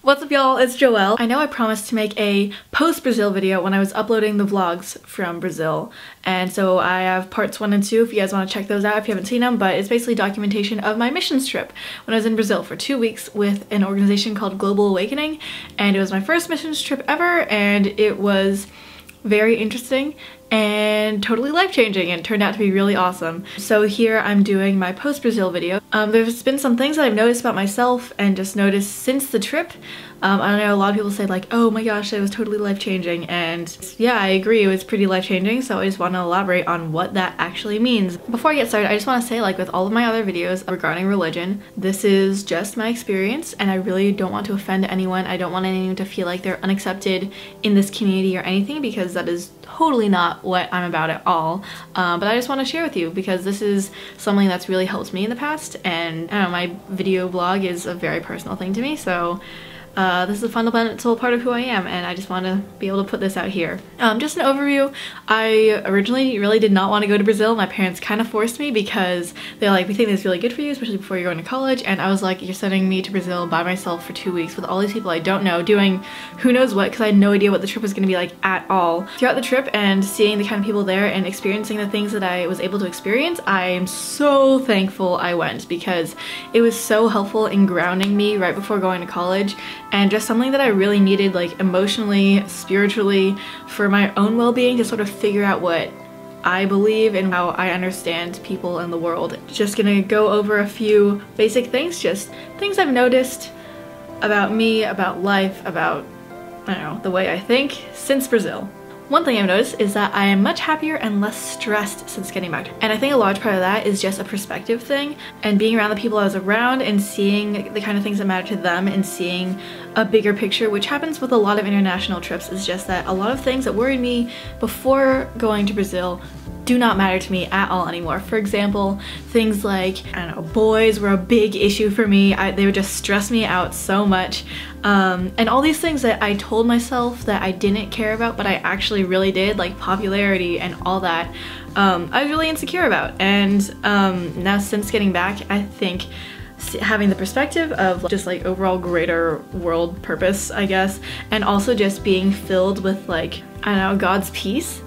What's up y'all, it's Joelle. I know I promised to make a post-Brazil video when I was uploading the vlogs from Brazil, and so I have parts 1 and 2 if you guys want to check those out if you haven't seen them, but it's basically documentation of my missions trip when I was in Brazil for 2 weeks with an organization called Global Awakening, and it was my first missions trip ever, and it was very interesting and totally life-changing and turned out to be really awesome. So here I'm doing my post-Brazil video. There's been some things that I've noticed about myself and just noticed since the trip. I know a lot of people say like, oh my gosh, it was totally life-changing, and yeah, I agree, it was pretty life-changing, so I just want to elaborate on what that actually means. Before I get started, I just want to say, like with all of my other videos regarding religion, this is just my experience and I really don't want to offend anyone. I don't want anyone to feel like they're unaccepted in this community or anything, because that is totally not what I'm about at all. But I just want to share with you because this is something that's really helped me in the past, and I don't know, my video blog is a very personal thing to me, so this is a fundamental part of who I am, and I just want to be able to put this out here. Just an overview, I originally really did not want to go to Brazil. My parents kind of forced me because they're like, we think this is really good for you, especially before you're going to college, and I was like, you're sending me to Brazil by myself for 2 weeks with all these people I don't know doing who knows what, because I had no idea what the trip was going to be like at all. Throughout the trip and seeing the kind of people there and experiencing the things that I was able to experience, I am so thankful I went, because it was so helpful in grounding me right before going to college, and just something that I really needed, like emotionally, spiritually, for my own well-being, to sort of figure out what I believe and how I understand people in the world. Just gonna go over a few basic things, just things I've noticed about me, about life, about, I don't know, the way I think since Brazil. One thing I've noticed is that I am much happier and less stressed since getting back. And I think a large part of that is just a perspective thing, and being around the people I was around and seeing the kind of things that matter to them and seeing a bigger picture, which happens with a lot of international trips. Is just that a lot of things that worried me before going to Brazil do not matter to me at all anymore. For example, things like, I don't know, boys were a big issue for me. They would just stress me out so much. And all these things that I told myself that I didn't care about, but I actually really did, like popularity and all that, I was really insecure about. And now since getting back, I think having the perspective of just like overall greater world purpose, I guess, and also just being filled with like, I don't know, God's peace,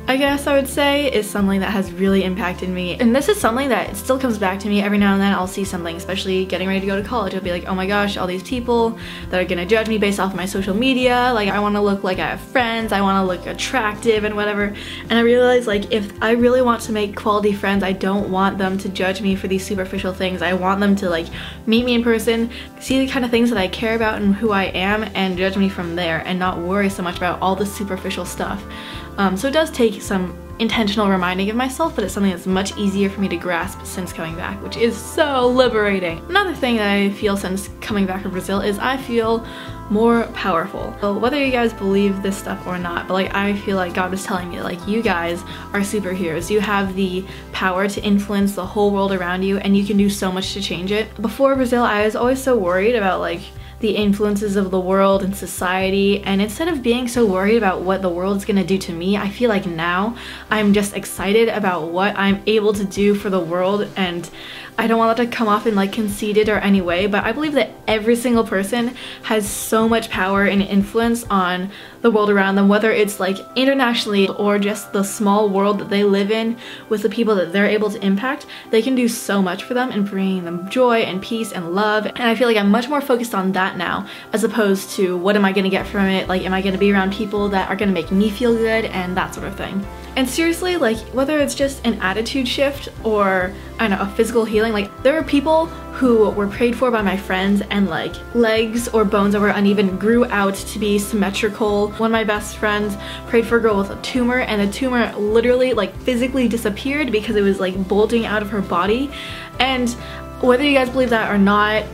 I guess I would say, is something that has really impacted me. And this is something that still comes back to me every now and then. I'll see something, especially getting ready to go to college, I'll be like, oh my gosh, all these people that are gonna judge me based off of my social media, like I want to look like I have friends, I want to look attractive and whatever, and I realize like if I really want to make quality friends, I don't want them to judge me for these superficial things. I want them to like meet me in person, see the kind of things that I care about and who I am, and judge me from there, and not worry so much about all the superficial stuff. So it does take some intentional reminding of myself, but it's something that's much easier for me to grasp since coming back, which is so liberating. Another thing that I feel since coming back from Brazil is I feel more powerful. So whether you guys believe this stuff or not, but like I feel like God was telling me like, you guys are superheroes. You have the power to influence the whole world around you, and you can do so much to change it. Before Brazil, I was always so worried about like the influences of the world and society, and instead of being so worried about what the world's gonna do to me, I feel like now I'm just excited about what I'm able to do for the world. And I don't want that to come off in like conceited or any way, but I believe that every single person has so much power and influence on the world around them, whether it's like internationally or just the small world that they live in with the people that they're able to impact. They can do so much for them and bringing them joy and peace and love, and I feel like I'm much more focused on that now, as opposed to what am I gonna get from it, like am I gonna be around people that are gonna make me feel good and that sort of thing. And seriously, like whether it's just an attitude shift or, I don't know, a physical healing, like there were people who were prayed for by my friends and like legs or bones that were uneven grew out to be symmetrical. One of my best friends prayed for a girl with a tumor, and the tumor literally like physically disappeared because it was like bulging out of her body. And whether you guys believe that or not,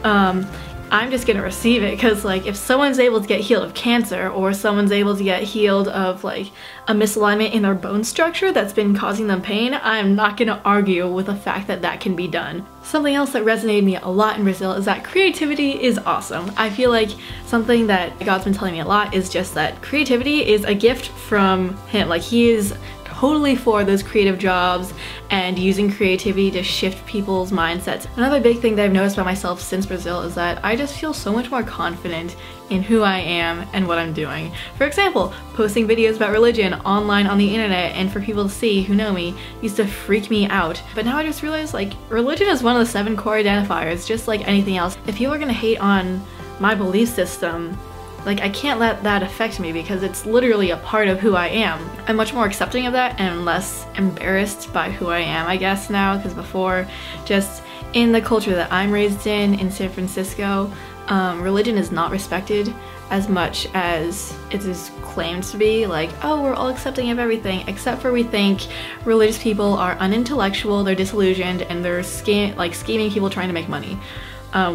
I'm just gonna receive it, because like if someone's able to get healed of cancer, or someone's able to get healed of like a misalignment in their bone structure that's been causing them pain, I'm not gonna argue with the fact that that can be done. Something else that resonated me a lot in Brazil is that creativity is awesome. I feel like something that God's been telling me a lot is just that creativity is a gift from Him. Like He is totally for those creative jobs and using creativity to shift people's mindsets. Another big thing that I've noticed about myself since Brazil is that I just feel so much more confident in who I am and what I'm doing. For example, posting videos about religion online on the internet and for people to see who know me used to freak me out. But now I just realized, like, religion is one of the 7 core identifiers, just like anything else. If people are gonna hate on my belief system, like, I can't let that affect me because it's literally a part of who I am. I'm much more accepting of that and less embarrassed by who I am, I guess, now, because before, just in the culture that I'm raised in San Francisco, religion is not respected as much as it is claimed to be. Like, oh, we're all accepting of everything, except for we think religious people are unintellectual, they're disillusioned, and they're scheming people trying to make money.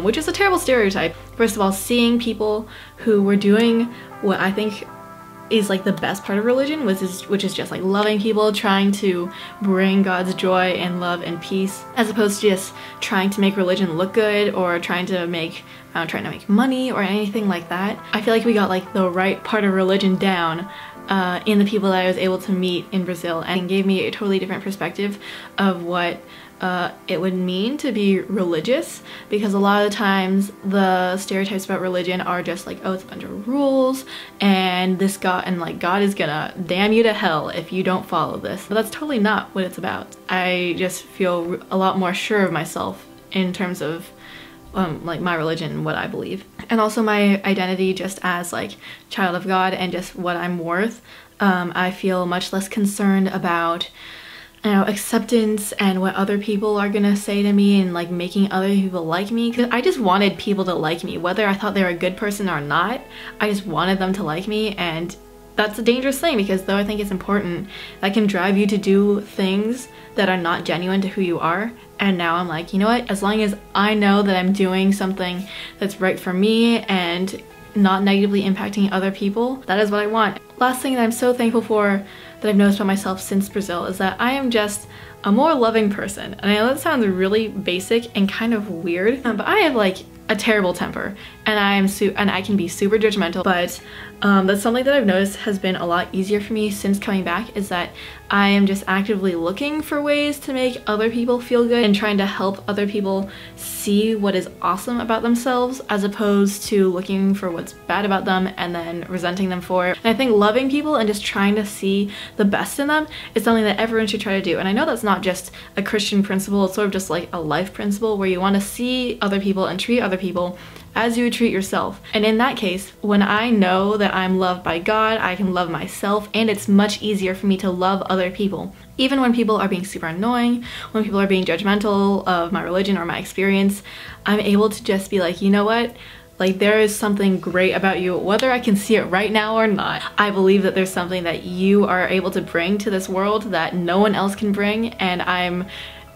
Which is a terrible stereotype. First of all, seeing people who were doing what I think is like the best part of religion, which is just like loving people, trying to bring God's joy and love and peace, as opposed to just trying to make religion look good or trying to make money or anything like that. I feel like we got like the right part of religion down in the people that I was able to meet in Brazil, and gave me a totally different perspective of what it would mean to be religious, because a lot of the times the stereotypes about religion are just like, oh, it's a bunch of rules and this God, and like God is gonna damn you to hell if you don't follow this. But that's totally not what it's about. I just feel a lot more sure of myself in terms of like my religion and what I believe, and also my identity just as like child of God and just what I'm worth. I feel much less concerned about, you know, acceptance and what other people are gonna say to me and like making other people like me, because I just wanted people to like me, whether I thought they were a good person or not. I just wanted them to like me, and that's a dangerous thing, because though I think it's important, that can drive you to do things that are not genuine to who you are. And now I'm like, you know what, as long as I know that I'm doing something that's right for me and not negatively impacting other people, that is what I want. Last thing that I'm so thankful for that I've noticed about myself since Brazil is that I am just a more loving person. And I know that sounds really basic and kind of weird, but I have like a terrible temper, and I can be super judgmental, but that's something that I've noticed has been a lot easier for me since coming back, is that I am just actively looking for ways to make other people feel good and trying to help other people see what is awesome about themselves, as opposed to looking for what's bad about them and then resenting them for it. And I think loving people and just trying to see the best in them is something that everyone should try to do. And I know that's not just a Christian principle, it's sort of just like a life principle where you want to see other people and treat other people as you would treat yourself. And in that case, when I know that I'm loved by God, I can love myself, and it's much easier for me to love other people. Even when people are being super annoying, when people are being judgmental of my religion or my experience, I'm able to just be like, you know what? Like, there is something great about you, whether I can see it right now or not. I believe that there's something that you are able to bring to this world that no one else can bring, and I'm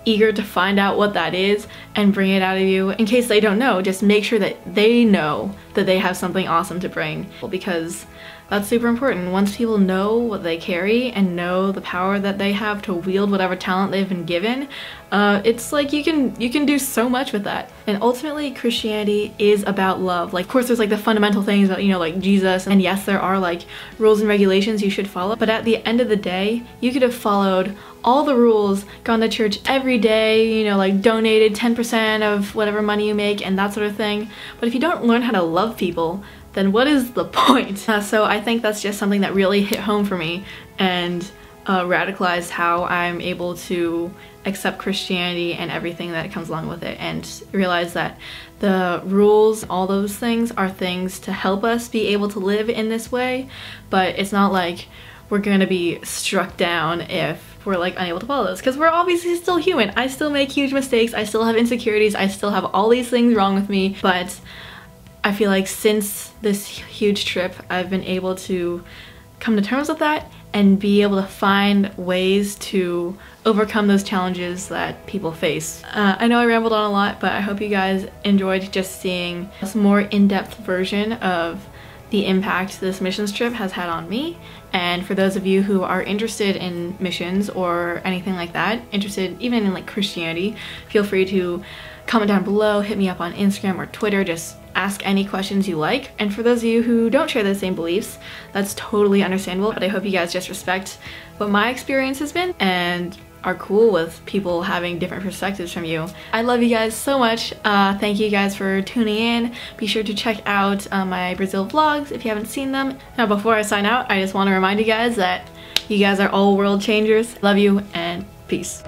eager to find out what that is and bring it out of you. In case they don't know, just make sure that they know that they have something awesome to bring, because that's super important. Once people know what they carry and know the power that they have to wield whatever talent they've been given, it's like you can do so much with that. And ultimately, Christianity is about love. Like, of course, there's like the fundamental things about, you know, like Jesus, and yes, there are like rules and regulations you should follow, but at the end of the day, you could have followed all the rules, gone to church every day, you know, like donated 10% of whatever money you make and that sort of thing. But if you don't learn how to love people, then what is the point? So I think that's just something that really hit home for me and radicalized how I'm able to accept Christianity and everything that comes along with it, and realize that the rules, all those things, are things to help us be able to live in this way, but it's not like we're gonna be struck down if we're like unable to follow those, because we're obviously still human. I still make huge mistakes, I still have insecurities, I still have all these things wrong with me, but I feel like since this huge trip, I've been able to come to terms with that and be able to find ways to overcome those challenges that people face. I know I rambled on a lot, but I hope you guys enjoyed just seeing a more in-depth version of the impact this missions trip has had on me. And for those of you who are interested in missions or anything like that, interested even in like Christianity, feel free to comment down below, hit me up on Instagram or Twitter, just ask any questions you like. And for those of you who don't share the same beliefs, that's totally understandable, but I hope you guys just respect what my experience has been and are cool with people having different perspectives from you. I love you guys so much. Thank you guys for tuning in. Be sure to check out my Brazil vlogs if you haven't seen them. Now before I sign out, I just want to remind you guys that you guys are all world changers. Love you and peace.